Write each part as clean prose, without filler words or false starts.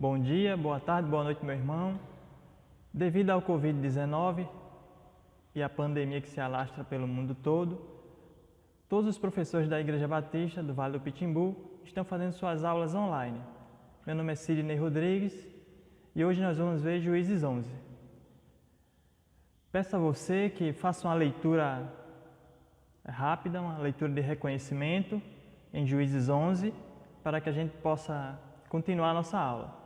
Bom dia, boa tarde, boa noite, meu irmão. Devido ao Covid-19 e à pandemia que se alastra pelo mundo todo, todos os professores da Igreja Batista do Vale do Pitimbu estão fazendo suas aulas online. Meu nome é Sidney Rodrigues e hoje nós vamos ver Juízes 11. Peço a você que faça uma leitura rápida, uma leitura de reconhecimento em Juízes 11, para que a gente possa continuar a nossa aula.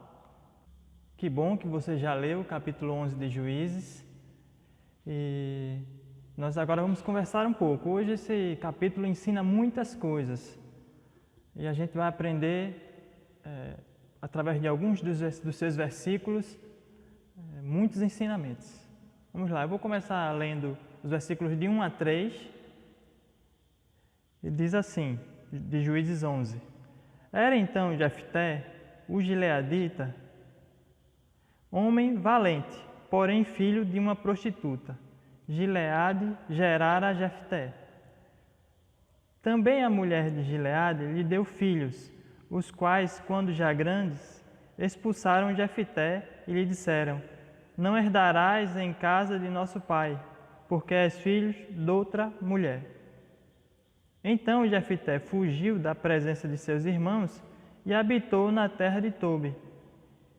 Que bom que você já leu o capítulo 11 de Juízes e nós agora vamos conversar um pouco. Hoje esse capítulo ensina muitas coisas e a gente vai aprender, através de alguns dos seus versículos, muitos ensinamentos. Vamos lá, eu vou começar lendo os versículos de 1 a 3. Ele diz assim, de Juízes 11: Era então Jefté, o gileadita, homem valente, porém filho de uma prostituta. Gileade gerara Jefté. Também a mulher de Gileade lhe deu filhos, os quais, quando já grandes, expulsaram Jefté e lhe disseram: Não herdarás em casa de nosso pai, porque és filho de outra mulher. Então Jefté fugiu da presença de seus irmãos e habitou na terra de Tobi.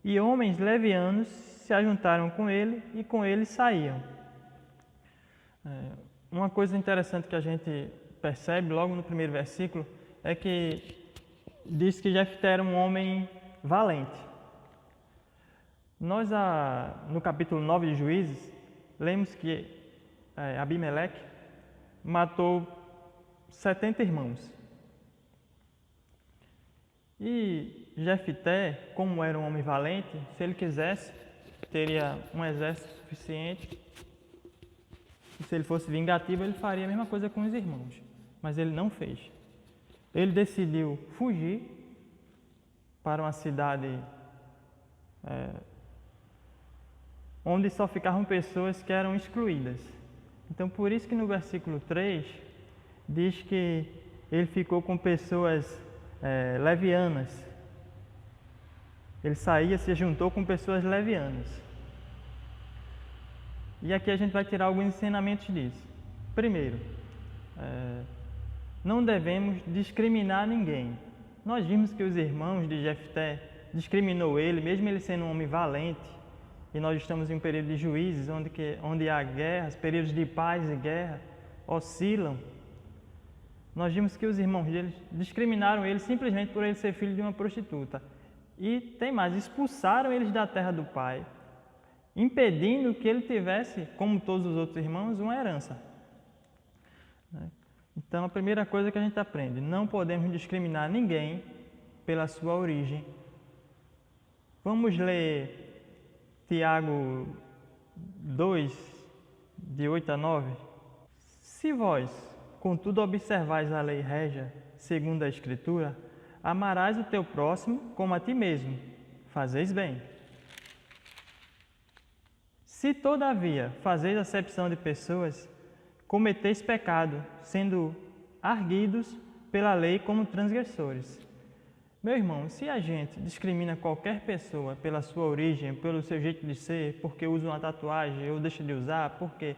E homens levianos se ajuntaram com ele e com ele saíam. Uma coisa interessante que a gente percebe logo no primeiro versículo é que diz que Jefté era um homem valente. Nós, no capítulo 9 de Juízes, lemos que Abimeleque matou 70 irmãos. E Jefté, como era um homem valente, se ele quisesse, teria um exército suficiente. E se ele fosse vingativo, ele faria a mesma coisa com os irmãos. Mas ele não fez. Ele decidiu fugir para uma cidade onde só ficavam pessoas que eram excluídas. Então, por isso que no versículo 3 diz que ele ficou com pessoas levianas. Ele saía, se juntou com pessoas levianas. E aqui a gente vai tirar alguns ensinamentos disso. Primeiro, não devemos discriminar ninguém. Nós vimos que os irmãos de Jefté discriminou ele, mesmo ele sendo um homem valente. E nós estamos em um período de juízes, onde há guerras, períodos de paz e guerra oscilam. Nós vimos que os irmãos deles discriminaram ele simplesmente por ele ser filho de uma prostituta. E tem mais, expulsaram eles da terra do pai, impedindo que ele tivesse, como todos os outros irmãos, uma herança. Então, a primeira coisa que a gente aprende: não podemos discriminar ninguém pela sua origem. Vamos ler Tiago 2, de 8 a 9. Se vós, contudo, observais a lei régia, segundo a Escritura, amarás o teu próximo como a ti mesmo. Fazeis bem. Se, todavia, fazeis acepção de pessoas, cometeis pecado, sendo arguidos pela lei como transgressores. Meu irmão, se a gente discrimina qualquer pessoa pela sua origem, pelo seu jeito de ser, porque usa uma tatuagem ou deixa de usar, porque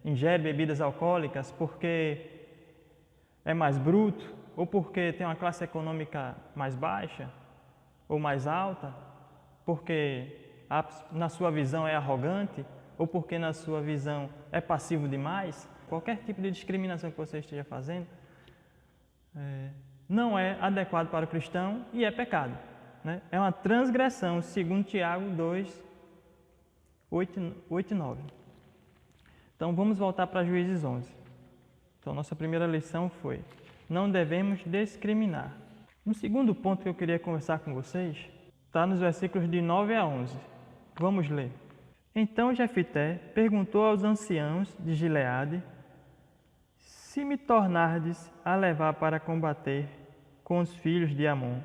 ingere bebidas alcoólicas, porque é mais bruto, ou porque tem uma classe econômica mais baixa ou mais alta, porque na sua visão é arrogante, ou porque na sua visão é passivo demais, qualquer tipo de discriminação que você esteja fazendo, não é adequado para o cristão e é pecado. Né? É uma transgressão, segundo Tiago 2, 8 e 9. Então, vamos voltar para Juízes 11. Então, nossa primeira lição foi: não devemos discriminar. Um segundo ponto que eu queria conversar com vocês está nos versículos de 9 a 11. Vamos ler. Então Jefté perguntou aos anciãos de Gileade: Se me tornardes a levar para combater com os filhos de Amon,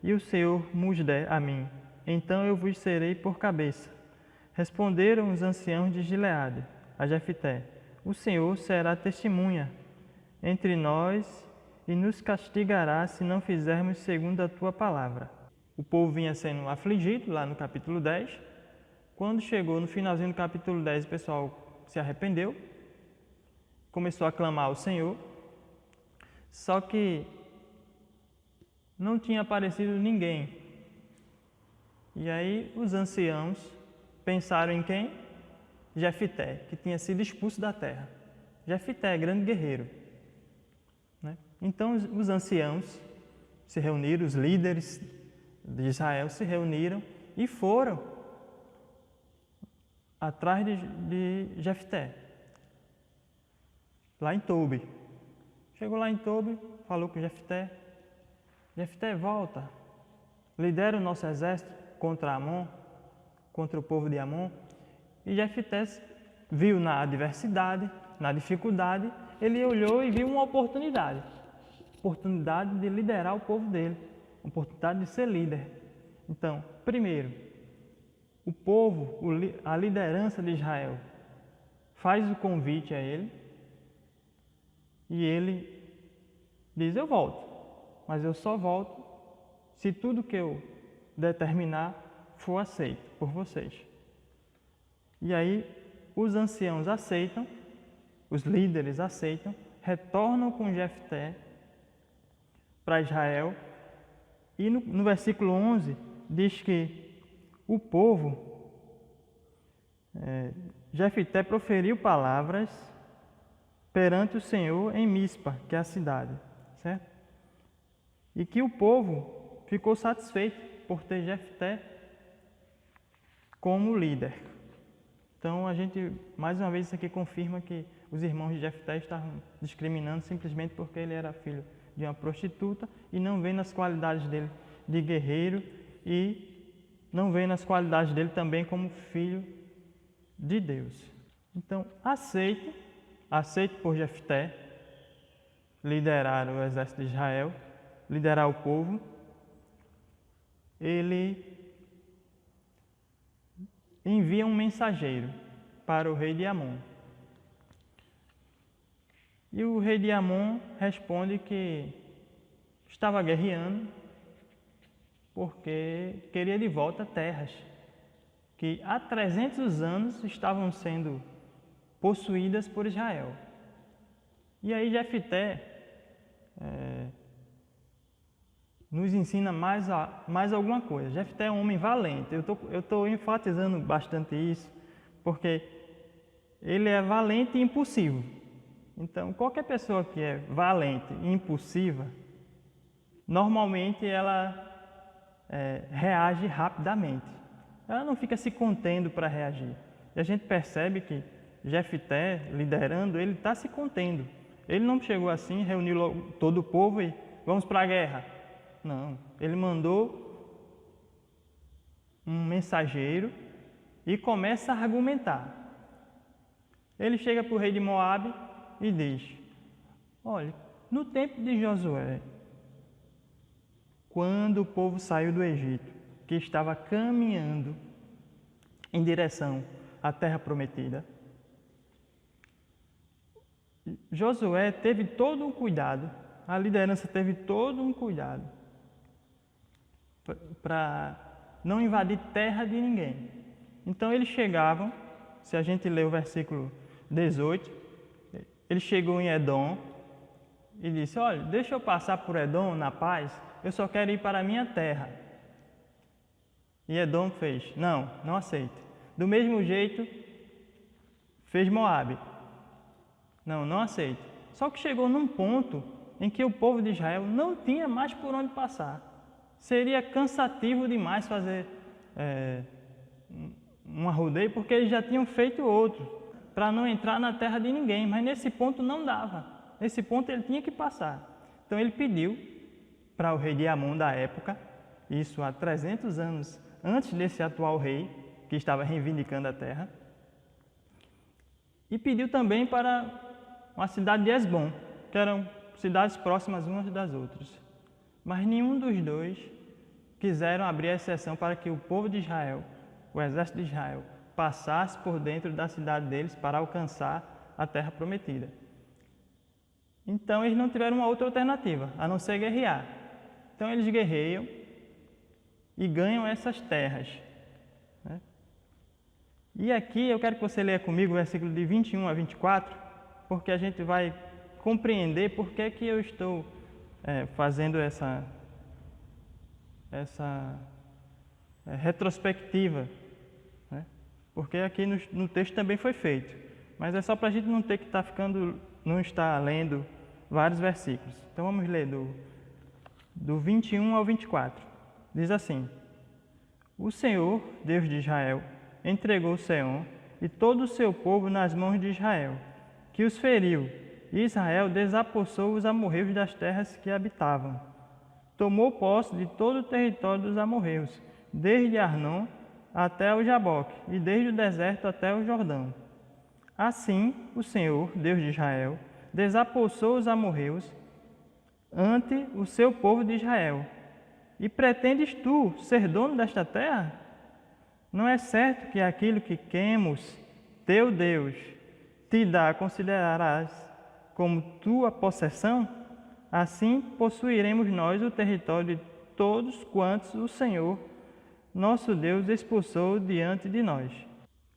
e o Senhor nos der a mim, então eu vos serei por cabeça. Responderam os anciãos de Gileade a Jefté: O Senhor será testemunha entre nós e nos castigarás se não fizermos segundo a tua palavra. O povo vinha sendo afligido lá no capítulo 10. Quando chegou no finalzinho do capítulo 10, o pessoal se arrependeu, começou a clamar ao Senhor, só que não tinha aparecido ninguém. E aí os anciãos pensaram em quem? Jefité, que tinha sido expulso da terra. Jefité, grande guerreiro. Então os anciãos se reuniram, os líderes de Israel se reuniram e foram atrás de Jefté, lá em Tobi. Chegou lá em Tobi, falou com Jefté. Jefté, volta, lidera o nosso exército contra Amon, contra o povo de Amon. E Jefté viu na adversidade, na dificuldade, ele olhou e viu uma oportunidade de liderar o povo dele, oportunidade de ser líder. Então, primeiro, o povo, a liderança de Israel, faz o convite a ele e ele diz: eu volto, mas eu só volto se tudo que eu determinar for aceito por vocês. E aí os anciãos aceitam, os líderes aceitam, retornam com Jefté para Israel, e no versículo 11 diz que o povo, Jefté proferiu palavras perante o Senhor em Mispa, que é a cidade, certo? E que o povo ficou satisfeito por ter Jefté como líder. Então a gente, mais uma vez, isso aqui confirma que os irmãos de Jefté estavam discriminando simplesmente porque ele era filho de uma prostituta e não vê nas qualidades dele de guerreiro e não vê nas qualidades dele também como filho de Deus. Então, aceito por Jefté liderar o exército de Israel, liderar o povo, ele envia um mensageiro para o rei de Amon. E o rei de Amon responde que estava guerreando porque queria de volta terras que há 300 anos estavam sendo possuídas por Israel. E aí Jefté nos ensina mais alguma coisa. Jefté é um homem valente. Eu estou enfatizando bastante isso porque ele é valente e impulsivo. Então, qualquer pessoa que é valente e impulsiva, normalmente ela reage rapidamente. Ela não fica se contendo para reagir. E a gente percebe que Jefté, liderando, ele está se contendo. Ele não chegou assim, reuniu todo o povo e vamos para a guerra. Não, ele mandou um mensageiro e começa a argumentar. Ele chega para o rei de Moabe e diz: olha, no tempo de Josué, quando o povo saiu do Egito, que estava caminhando em direção à terra prometida, Josué teve todo um cuidado, a liderança teve todo um cuidado para não invadir terra de ninguém. Então eles chegavam, se a gente ler o versículo 18, ele chegou em Edom e disse: olha, deixa eu passar por Edom na paz, eu só quero ir para a minha terra. E Edom fez: não aceito. Do mesmo jeito, fez Moabe: não aceito. Só que chegou num ponto em que o povo de Israel não tinha mais por onde passar. Seria cansativo demais fazer um arrodeio, porque eles já tinham feito outro, para não entrar na terra de ninguém. Mas nesse ponto não dava. Nesse ponto ele tinha que passar. Então ele pediu para o rei de Amon da época, isso há 300 anos antes desse atual rei, que estava reivindicando a terra, e pediu também para uma cidade de Esbom, que eram cidades próximas umas das outras. Mas nenhum dos dois quiseram abrir a exceção para que o povo de Israel, o exército de Israel, passasse por dentro da cidade deles para alcançar a terra prometida. Então eles não tiveram uma outra alternativa, a não ser guerrear. Então eles guerreiam e ganham essas terras. Né? E aqui eu quero que você leia comigo o versículo de 21 a 24, porque a gente vai compreender por que eu estou fazendo essa retrospectiva. Né? Porque aqui no texto também foi feito. Mas é só para a gente não ter que não estar lendo vários versículos. Então vamos ler do 21 ao 24. Diz assim: O Senhor, Deus de Israel, entregou Seom e todo o seu povo nas mãos de Israel, que os feriu, e Israel desapossou os amorreus das terras que habitavam. Tomou posse de todo o território dos amorreus, desde Arnon até o Jaboque, e desde o deserto até o Jordão. Assim, o Senhor, Deus de Israel, desapossou os amorreus ante o seu povo de Israel. E pretendes tu ser dono desta terra? Não é certo que aquilo que Quemos, teu Deus, te dá, considerarás como tua possessão? Assim possuiremos nós o território de todos quantos o Senhor, nosso Deus, expulsou diante de nós.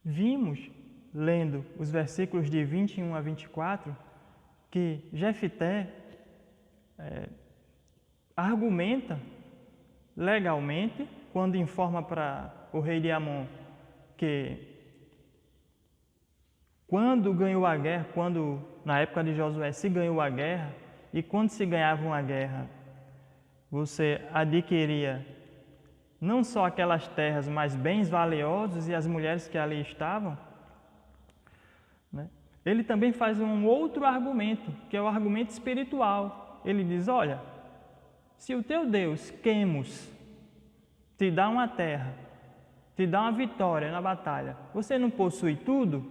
Vimos, lendo os versículos de 21 a 24, que Jefté argumenta legalmente, quando informa para o rei de Amon que quando ganhou a guerra, na época de Josué se ganhou a guerra, e quando se ganhava uma guerra, você adquiria não só aquelas terras, mas bens valiosos e as mulheres que ali estavam. Né? Ele também faz um outro argumento, que é o argumento espiritual. Ele diz, olha, se o teu Deus, Quemos, te dá uma terra, te dá uma vitória na batalha, você não possui tudo?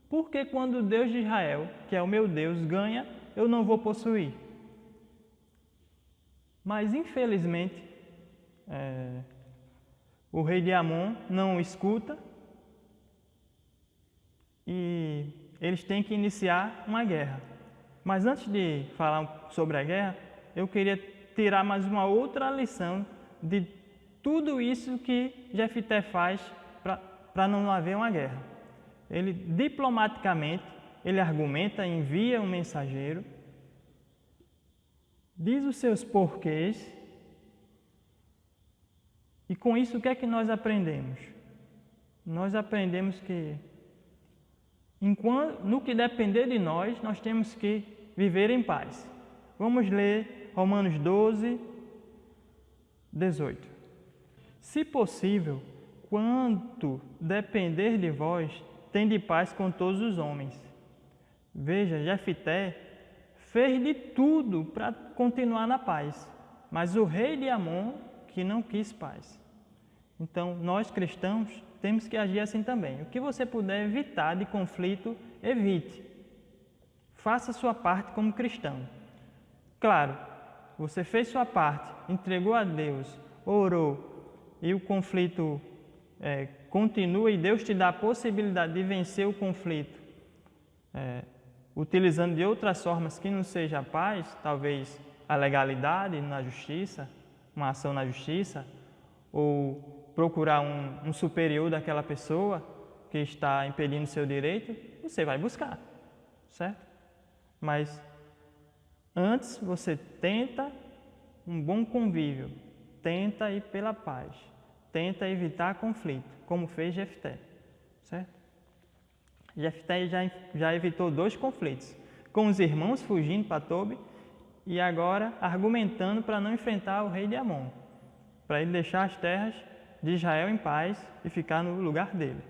Por que quando o Deus de Israel, que é o meu Deus, ganha, eu não vou possuir? Mas, infelizmente, o rei de Amon não escuta e eles têm que iniciar uma guerra. Mas antes de falar sobre a guerra, eu queria tirar mais uma outra lição de tudo isso que Jefté faz para não haver uma guerra. Ele diplomaticamente, ele argumenta, envia um mensageiro, diz os seus porquês, e com isso o que é que nós aprendemos? Nós aprendemos que no que depender de nós, nós temos que viver em paz. Vamos ler Romanos 12, 18. Se possível, quanto depender de vós, tende paz com todos os homens. Veja, Jefté fez de tudo para continuar na paz, mas o rei de Amon que não quis paz. Então, nós cristãos temos que agir assim também. O que você puder evitar de conflito, evite. Faça sua parte como cristão. Claro, você fez sua parte, entregou a Deus, orou, e o conflito continua e Deus te dá a possibilidade de vencer o conflito, utilizando de outras formas que não seja a paz, talvez a legalidade na justiça, uma ação na justiça, ou procurar um superior daquela pessoa que está impedindo seu direito, você vai buscar, certo? Mas antes você tenta um bom convívio, tenta ir pela paz, tenta evitar conflito, como fez Jefté, certo? Jefté já evitou 2 conflitos, com os irmãos fugindo para Tobi e agora argumentando para não enfrentar o rei de Amon, para ele deixar as terras de Israel em paz e ficar no lugar dele.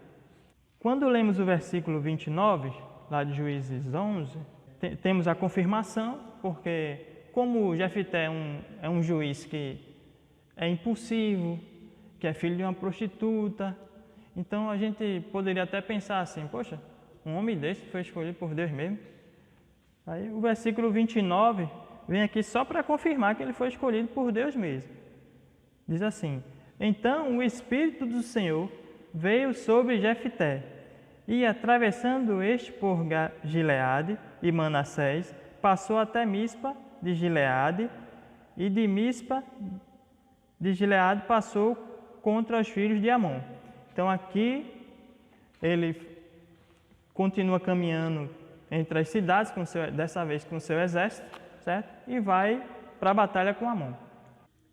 Quando lemos o versículo 29, lá de Juízes 11, temos a confirmação, porque como Jefté é um juiz que é impulsivo, que é filho de uma prostituta, então a gente poderia até pensar assim, poxa, um homem desse foi escolhido por Deus mesmo. Aí o versículo 29 vem aqui só para confirmar que ele foi escolhido por Deus mesmo. Diz assim, então o Espírito do Senhor veio sobre Jefté, e atravessando este por Gileade e Manassés, passou até Mispa de Gileade, e de Mispa de Gileade passou contra os filhos de Amon. Então aqui ele continua caminhando entre as cidades, dessa vez com o seu exército, certo? E vai para a batalha com Amon.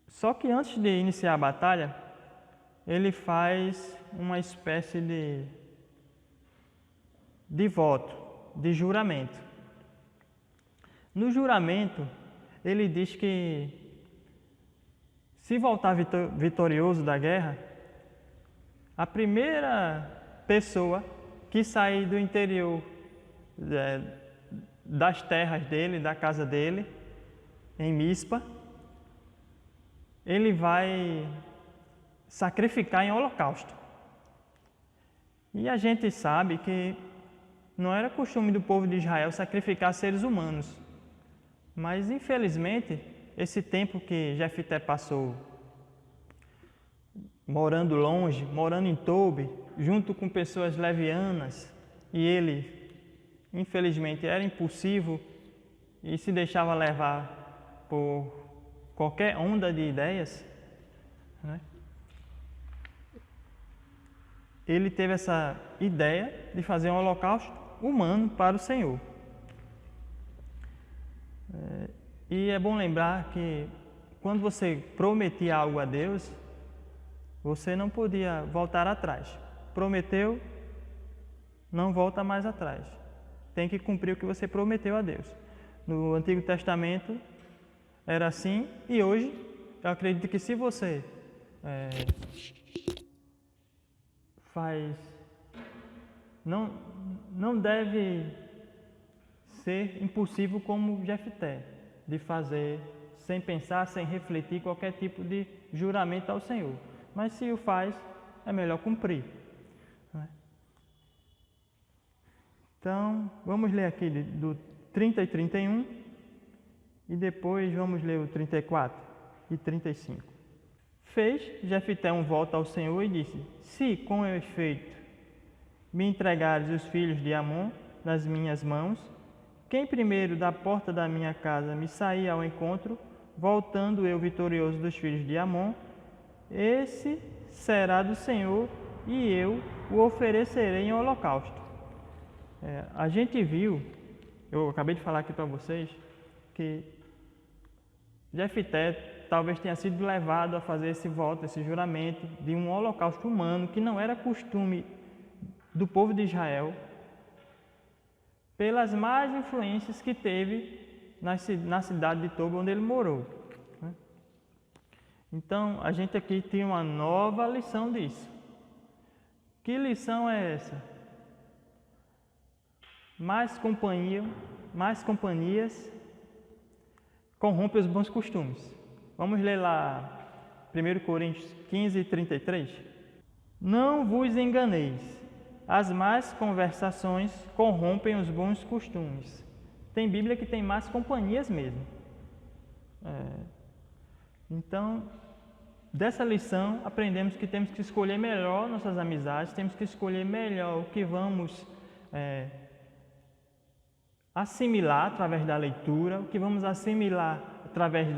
Só que antes de iniciar a batalha, ele faz uma espécie de voto, de juramento. No juramento, ele diz que se voltar vitorioso da guerra, a primeira pessoa que sair do interior das terras dele, da casa dele, em Mispa, ele vai sacrificar em holocausto. E a gente sabe que não era costume do povo de Israel sacrificar seres humanos. Mas, infelizmente, esse tempo que Jefité passou morando longe, morando em Tobi, junto com pessoas levianas, e ele, infelizmente, era impulsivo e se deixava levar por qualquer onda de ideias, né? Ele teve essa ideia de fazer um holocausto humano para o Senhor. E é bom lembrar que quando você prometia algo a Deus, você não podia voltar atrás. Prometeu, não volta mais atrás. Tem que cumprir o que você prometeu a Deus. No Antigo Testamento era assim, e hoje eu acredito que se você não deve ser impulsivo como Jefité, de fazer sem pensar, sem refletir qualquer tipo de juramento ao Senhor. Mas se o faz, é melhor cumprir, né? Então, vamos ler aqui do 30 e 31 e depois vamos ler o 34 e 35. Fez Jefité um voto ao Senhor e disse: se com efeito me entregares os filhos de Amon nas minhas mãos, quem primeiro da porta da minha casa me sair ao encontro, voltando eu vitorioso dos filhos de Amon, esse será do Senhor e eu o oferecerei em holocausto. A gente viu, eu acabei de falar aqui para vocês, que Jefité talvez tenha sido levado a fazer esse voto, esse juramento de um holocausto humano, que não era costume do povo de Israel, pelas más influências que teve na cidade de Tobi, onde ele morou, né? Então, a gente aqui tem uma nova lição disso. Que lição é essa? Mais companhias corrompem os bons costumes. Vamos ler lá 1 Coríntios 15, 33. Não vos enganeis. As más conversações corrompem os bons costumes. Tem Bíblia que tem más companhias mesmo. Então, dessa lição, aprendemos que temos que escolher melhor nossas amizades, temos que escolher melhor o que vamos assimilar através da leitura, o que vamos assimilar através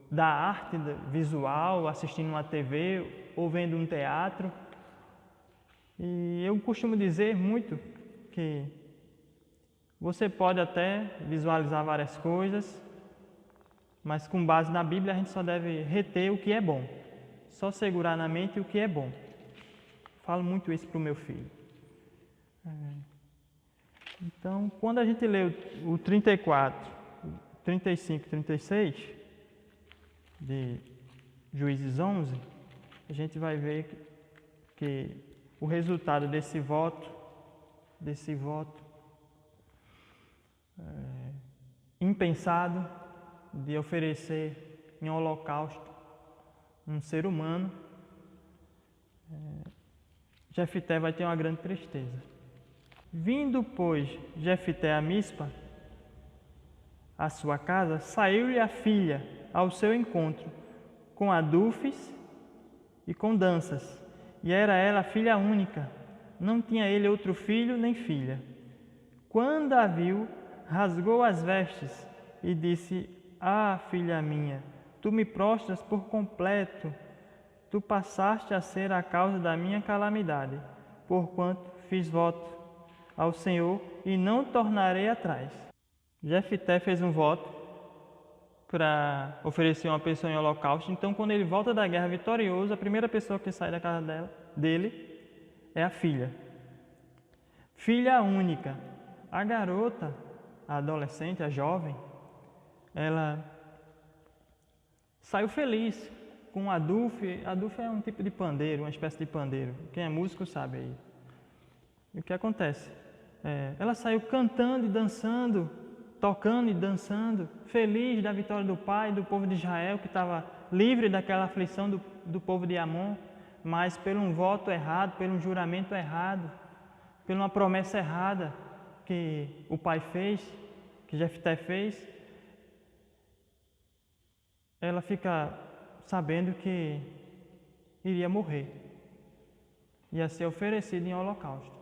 da arte visual, assistindo uma TV ou vendo um teatro. E eu costumo dizer muito que você pode até visualizar várias coisas, mas com base na Bíblia a gente só deve reter o que é bom, só segurar na mente o que é bom. Falo muito isso para o meu filho. Então, quando a gente lê o 34, 35 e 36 de Juízes 11, a gente vai ver que o resultado desse voto impensado de oferecer em holocausto um ser humano, Jefité vai ter uma grande tristeza. Vindo, pois, Jefité a Mispa, à sua casa, saiu-lhe a filha ao seu encontro, com adufes e com danças. E era ela filha única, não tinha ele outro filho nem filha. Quando a viu, rasgou as vestes e disse: Ah, filha minha, tu me prostras por completo. Tu passaste a ser a causa da minha calamidade, porquanto fiz voto ao Senhor e não tornarei atrás. Jefté fez um voto para oferecer uma pessoa em holocausto. Então, quando ele volta da guerra vitorioso, a primeira pessoa que sai da casa dele é a filha. Filha única. A garota, a adolescente, a jovem, ela saiu feliz com o adufe. Adufe é um tipo de pandeiro, uma espécie de pandeiro. Quem é músico sabe aí. E o que acontece? Ela saiu cantando e dançando, tocando e dançando, feliz da vitória do pai, do povo de Israel, que estava livre daquela aflição do povo de Amon, mas por um voto errado, por um juramento errado, por uma promessa errada que o pai fez, que Jefté fez, ela fica sabendo que iria morrer, ia ser oferecida em holocausto.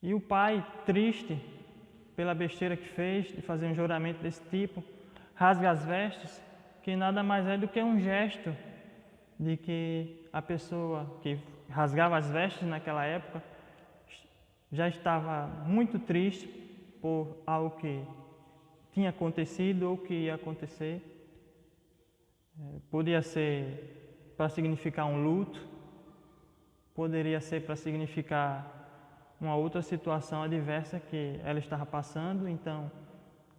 E o pai, triste pela besteira que fez, de fazer um juramento desse tipo, rasga as vestes, que nada mais é do que um gesto de que a pessoa que rasgava as vestes naquela época já estava muito triste por algo que tinha acontecido ou que ia acontecer. Podia ser para significar um luto, poderia ser para significar uma outra situação adversa que ela estava passando. Então,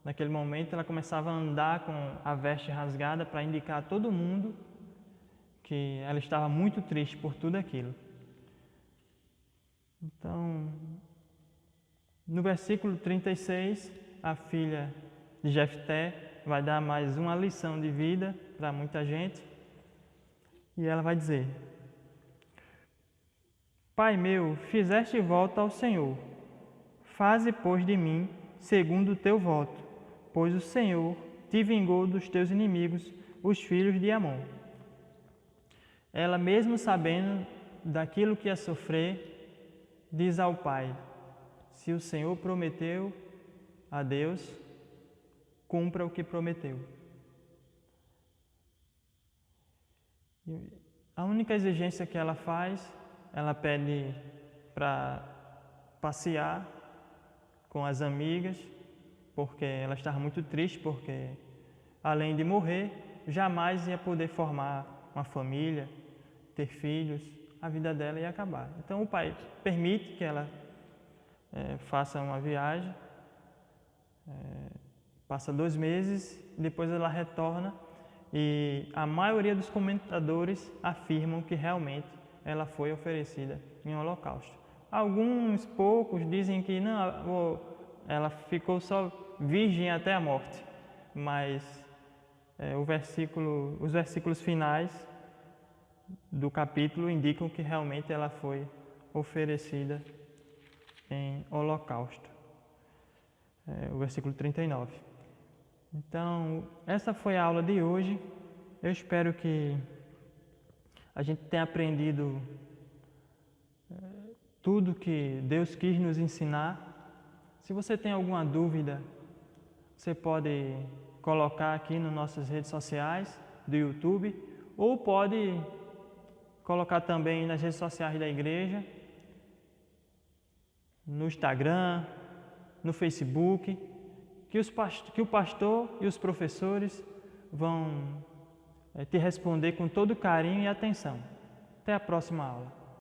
naquele momento, ela começava a andar com a veste rasgada para indicar a todo mundo que ela estava muito triste por tudo aquilo. Então, no versículo 36, a filha de Jefté vai dar mais uma lição de vida para muita gente. E ela vai dizer: Pai meu, fizeste voto ao Senhor. Faze, pois, de mim segundo o teu voto, pois o Senhor te vingou dos teus inimigos, os filhos de Amon. Ela, mesmo sabendo daquilo que ia sofrer, diz ao pai: se o Senhor prometeu a Deus, cumpra o que prometeu. A única exigência que ela faz, ela pede para passear com as amigas, porque ela estava muito triste, porque além de morrer, jamais ia poder formar uma família, ter filhos, a vida dela ia acabar. Então o pai permite que ela faça uma viagem, passa 2 meses, depois ela retorna e a maioria dos comentadores afirmam que realmente ela foi oferecida em holocausto. Alguns poucos dizem que não, ela ficou só virgem até a morte, mas os versículos finais do capítulo indicam que realmente ela foi oferecida em holocausto. O versículo 39. Então, essa foi a aula de hoje. Eu espero que a gente tenha aprendido tudo que Deus quis nos ensinar. Se você tem alguma dúvida, você pode colocar aqui nas nossas redes sociais do YouTube, ou pode colocar também nas redes sociais da igreja, no Instagram, no Facebook, que o pastor e os professores vão te responder com todo carinho e atenção. Até a próxima aula.